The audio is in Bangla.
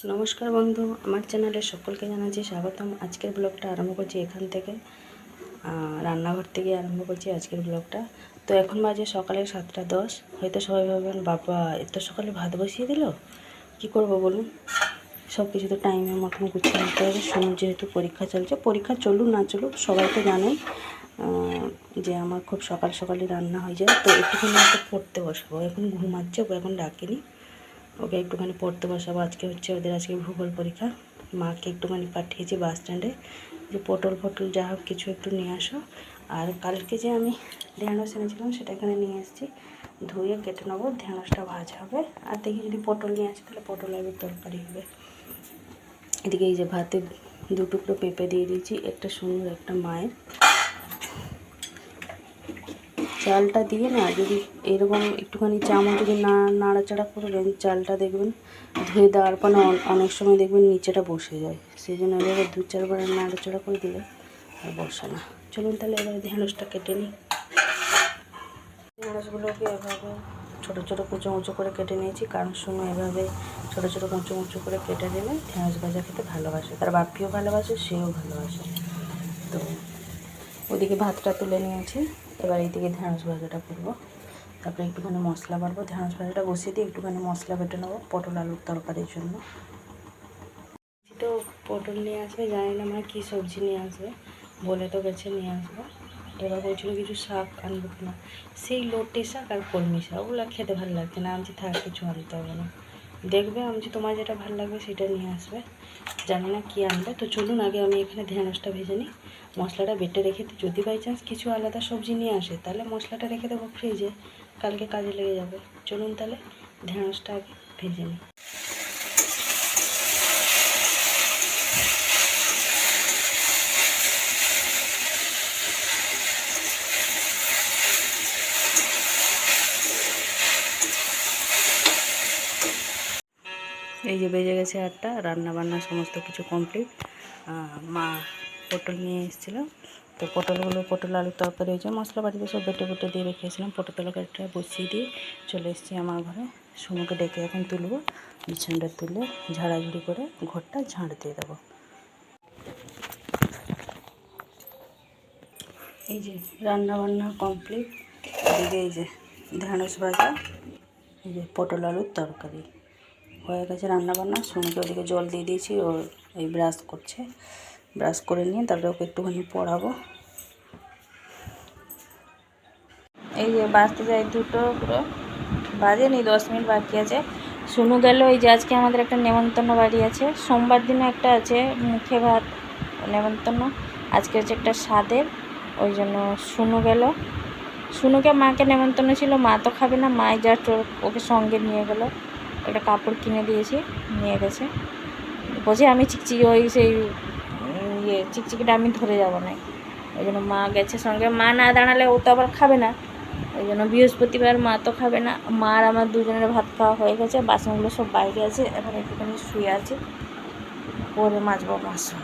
নমস্কার বন্ধু, আমার চ্যানেলে সকলকে জানাচ্ছি স্বাগতম। আজকের ব্লগটা আরম্ভ করছি এখান থেকে, রান্নাঘর থেকে আরম্ভ করছি আজকের ব্লগটা। তো এখন বাজে সকালে 7টা 10। হয়তো সবাই ভাববেন বাবা এত সকালে ভাত বসিয়ে দিল, কি করব বলুন। সব কিছু তো টাইমের মতন গুছিয়ে নিতে হবে। শুনুন, যেহেতু পরীক্ষা চলছে, পরীক্ষা চলুক না চলুক সবাই তো জানেন যে আমার খুব সকাল সকালই রান্না হয়ে যায়। তো একটুখানি ওকে পড়তে বসাবো। এখন ঘুমাচ্ছে, ও এখন ডাকেনি, ওকে একটুখানি পড়তে বসাবো। আজকে হচ্ছে ওদের আজকে ভূগোল পরীক্ষা। মাকে একটুখানি পাঠিয়েছি বাস স্ট্যান্ডে, যে পটল যা হোক কিছু একটু নিয়ে আসো। আর কালকে যে আমি ঢেঁড়স এনেছিলাম সেটা এখানে নিয়ে এসেছি, ধুয়ে কেটে নেবো, ঢেঁড়সটা ভাজা হবে। আর দেখি যদি পটল নিয়ে আসি তাহলে পটল আলুর তরকারি হবে। এদিকে এই যে ভাতে 2 টুকরো পেঁপে দিয়ে দিয়েছি, একটা সুন্দর একটা মায়ের। চালটা দিয়ে না, যদি এরকম একটুখানি চামচ যদি নাড়াচাড়া করবেন, চালটা দেখবেন ধুয়ে দেওয়ার পর অনেক সময় দেখবেন নিচেটা বসে যায়। সেই জন্য এভাবে 2-4 বার নাড়াচাড়া করে দিলে আর বসে না। চলুন তাহলে এবারে ঢেঁড়সটা কেটে নিই। ঢেঁড়সগুলোকে এভাবে ছোটো ছোটো কুচো করে কেটে নিয়েছি, কারণ শুনো এভাবে ছোটো ছোটো কুচো করে কেটে দিলে ঢেঁড়স ভাজা খেতে ভালোবাসে, তার বাপিও ভালোবাসে, সেও ভালোবাসে। তো ওদিকে ভাতটা তুলে নিয়েছি, এবার এইদিকে ঢেঁড়স ভাজাটা করবো। তারপরে একটুখানি মশলা বাড়বো। ঢেঁড়স ভাজাটা বসিয়ে দিয়ে একটুখানি মশলা বেটে নেবো পটল আলুর তরকারির জন্য। তো পটল নিয়ে আসবে, জানি না আমার কী সবজি নিয়ে আসবে, বলে তো গেছে নিয়ে আসবে। এবার বলছিল কিছু শাক আনবো কিনা, সেই লোটে শাক আর কলমি শাক, ওগুলো খেতে ভালো লাগছে না। আমি থাক কিছু আনতে হবে না, দেখবে আমি তোমার যেটা ভালো লাগবে সেটা নিয়ে আসবে, জানি না কী আনবে। তো চলুন আগে আমি এখানে ঢেঁড়সটা ভেজে নিই। মশলাটা বেটে রেখে দিই, যদি বাই চান্স কিছু আলাদা সবজি নিয়ে আসে তাহলে মশলাটা রেখে দেবো ফ্রিজে, কালকে কাজে লেগে যাবে। চলুন তাহলে ঢেঁড়সটা আগে ভেজে নিই। এই যে বেজে গেছে 8টা, রান্না বান্না সমস্ত কিছু কমপ্লিট। মা পটল নিয়ে এসেছিলো, তো পটল আলুর তরকারি হয়েছে। মশলা বাটিতে সব বেটে দিয়ে রেখেছিলাম। পটল তরকারিটা বসিয়ে দিয়ে চলে এসেছি আমার ঘরে। সোনুকে ডেকে এখন তুলবো, বিছানাটা তুলে ঝাড়াঝুড়ি করে ঘরটা ঝাড় দিয়ে দেবো। এই যে রান্না বান্না কমপ্লিট। এদিকে এই যে ঢেঁড়স ভাজা, এই যে পটল আলুর তরকারি হয়ে গেছে রান্নাবান্না। সোনুকে ওদিকে জল দিয়ে দিয়েছি, ও এই ব্রাশ করছে। ব্রাশ করে নিয়ে তারপরে ওকে একটুখানি পড়াবো। এই যে বাজতে যায় 2টো, পুরো বাজেনি, 10 মিনিট বাকি আছে। সোনু গেল, এই যে আজকে আমাদের একটা নেমন্তন্ন বাড়ি আছে, সোমবার দিনে একটা আছে মুখে ভাত নেমন্তন্ন, আজকে হচ্ছে একটা স্বাদের, ওই জন্য সোনু গেল। সোনুকে মাকে নেমন্তন্ন ছিল, মা তো খাবে না, মাই জাস্ট ওকে সঙ্গে নিয়ে গেল। একটা কাপড় কিনে দিয়েছি, নিয়ে গেছে। বলছি আমি চিকচিকি ওই সেই চিকচিকিটা আমি ধরে যাব না, ওই জন্য মা গেছে সঙ্গে। মা না দাঁড়ালে ও তো আবার খাবে না, ওই জন্য বৃহস্পতিবার মা তো খাবে না। মা আর আমার দুজনের ভাত খাওয়া হয়ে গেছে, বাসনগুলো সব বাইরে আছে, এখন একটুখানি শুয়ে আছে, পরে মাজবো বাসন।